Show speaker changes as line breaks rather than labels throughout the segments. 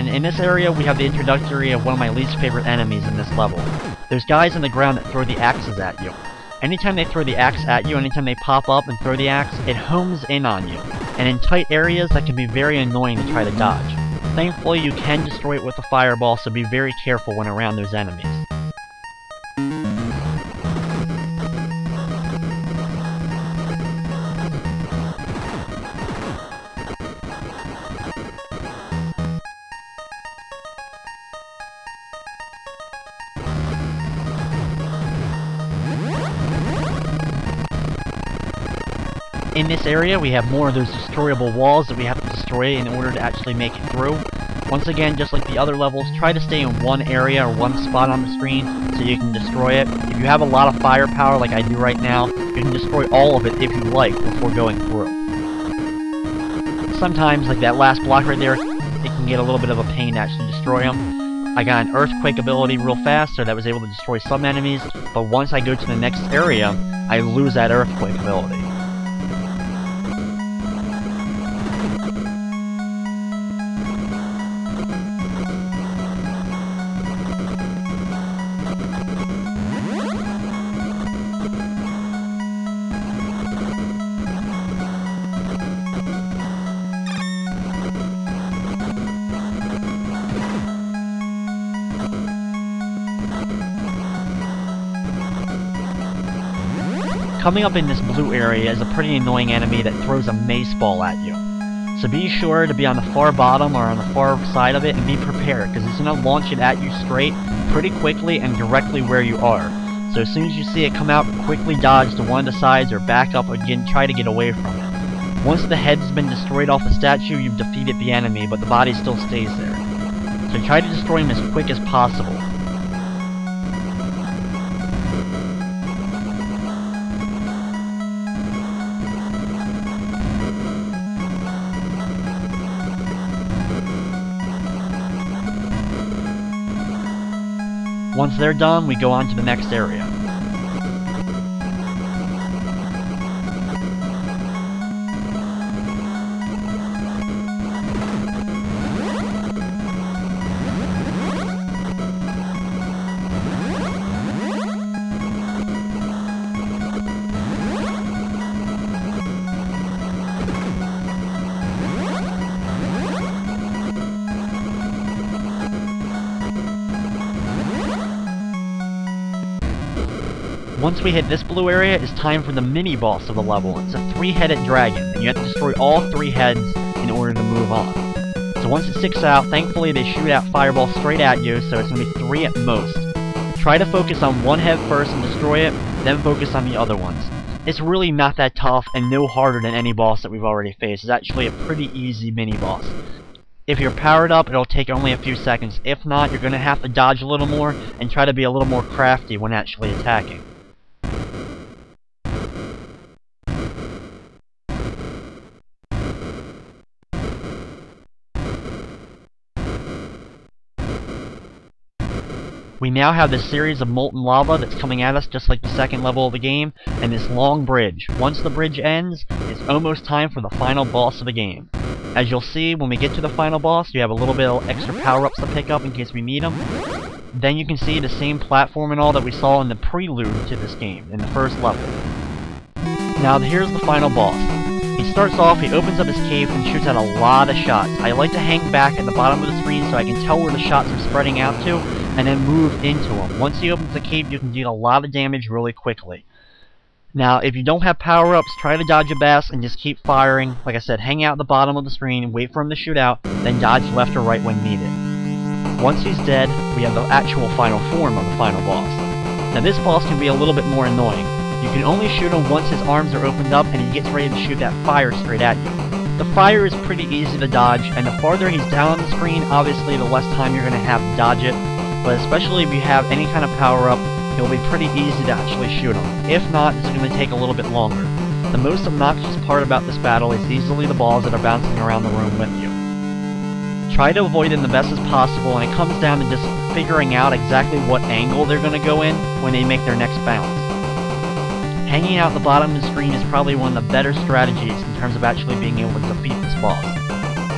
And in this area, we have the introductory of one of my least favorite enemies in this level. There's guys on the ground that throw the axes at you. Anytime they throw the axe at you, anytime they pop up and throw the axe, it homes in on you. And in tight areas, that can be very annoying to try to dodge. Thankfully, you can destroy it with a fireball, so be very careful when around those enemies. In this area, we have more of those destroyable walls that we have to destroy in order to actually make it through. Once again, just like the other levels, try to stay in one area or one spot on the screen so you can destroy it. If you have a lot of firepower like I do right now, you can destroy all of it if you like before going through. Sometimes, like that last block right there, it can get a little bit of a pain to actually destroy them. I got an earthquake ability real fast, so that was able to destroy some enemies, but once I go to the next area, I lose that earthquake ability. Coming up in this blue area is a pretty annoying enemy that throws a mace ball at you. So be sure to be on the far bottom or on the far side of it and be prepared, because it's going to launch it at you straight, pretty quickly, and directly where you are. So as soon as you see it come out, quickly dodge to one of the sides or back up again, try to get away from it. Once the head's been destroyed off the statue, you've defeated the enemy, but the body still stays there. So try to destroy him as quick as possible. Once they're done, we go on to the next area. Once we hit this blue area, it's time for the mini-boss of the level. It's a 3-headed dragon, and you have to destroy all 3 heads in order to move on. So once it sticks out, thankfully they shoot out fireballs straight at you, so it's going to be 3 at most. Try to focus on one head first and destroy it, then focus on the other ones. It's really not that tough, and no harder than any boss that we've already faced. It's actually a pretty easy mini-boss. If you're powered up, it'll take only a few seconds. If not, you're going to have to dodge a little more, and try to be a little more crafty when actually attacking. We now have this series of molten lava that's coming at us just like the second level of the game, and this long bridge. Once the bridge ends, it's almost time for the final boss of the game. As you'll see, when we get to the final boss, you have a little bit of extra power-ups to pick up in case we need them. Then you can see the same platform and all that we saw in the prelude to this game, in the first level. Now here's the final boss. He starts off, he opens up his cave and shoots out a lot of shots. I like to hang back at the bottom of the screen so I can tell where the shots are spreading out to, and then move into him. Once he opens the cave, you can deal a lot of damage really quickly. Now, if you don't have power-ups, try to dodge your best and just keep firing. Like I said, hang out at the bottom of the screen, wait for him to shoot out, then dodge left or right when needed. Once he's dead, we have the actual final form of the final boss. Now this boss can be a little bit more annoying. You can only shoot him once his arms are opened up and he gets ready to shoot that fire straight at you. The fire is pretty easy to dodge, and the farther he's down on the screen, obviously the less time you're going to have to dodge it. But especially if you have any kind of power-up, it'll be pretty easy to actually shoot him. If not, it's going to take a little bit longer. The most obnoxious part about this battle is easily the balls that are bouncing around the room with you. Try to avoid them the best as possible, and it comes down to just figuring out exactly what angle they're going to go in when they make their next bounce. Hanging out at the bottom of the screen is probably one of the better strategies in terms of actually being able to defeat this boss.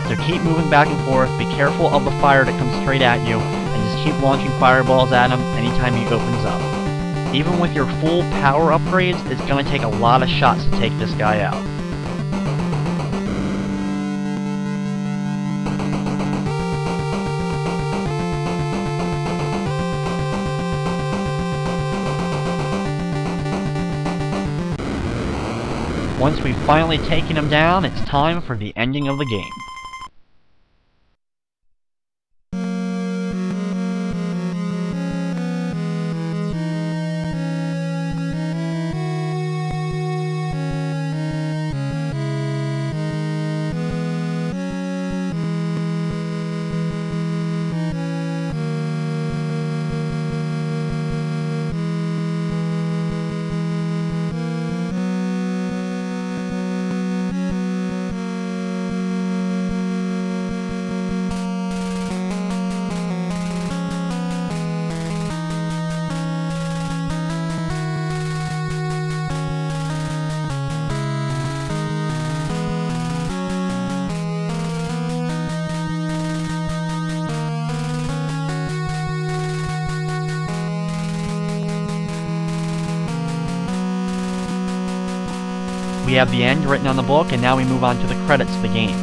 So keep moving back and forth, be careful of the fire that comes straight at you, and just keep launching fireballs at him anytime he opens up. Even with your full power upgrades, it's going to take a lot of shots to take this guy out. Once we've finally taken him down, it's time for the ending of the game. We have the end written on the book, and now we move on to the credits of the game.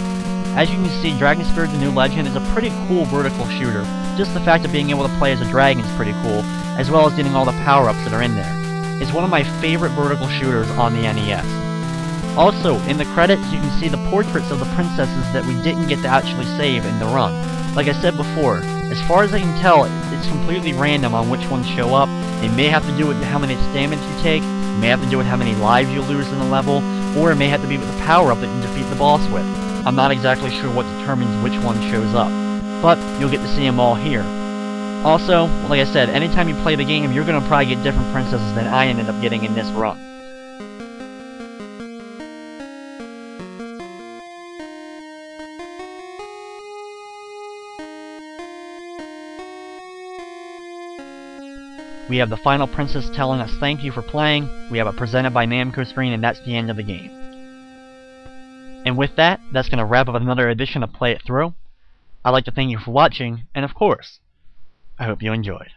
As you can see, Dragon Spirit the New Legend is a pretty cool vertical shooter. Just the fact of being able to play as a dragon is pretty cool, as well as getting all the power-ups that are in there. It's one of my favorite vertical shooters on the NES. Also, in the credits, you can see the portraits of the princesses that we didn't get to actually save in the run. Like I said before, as far as I can tell, it's completely random on which ones show up. It may have to do with how many damage you take, it may have to do with how many lives you lose in the level, or it may have to be with the power-up that you defeat the boss with. I'm not exactly sure what determines which one shows up, but you'll get to see them all here. Also, like I said, anytime you play the game, you're going to probably get different princesses than I ended up getting in this run. We have the final princess telling us thank you for playing, we have a presented by Namco screen, and that's the end of the game. And with that, that's going to wrap up another edition of Play It Through. I'd like to thank you for watching, and of course, I hope you enjoyed.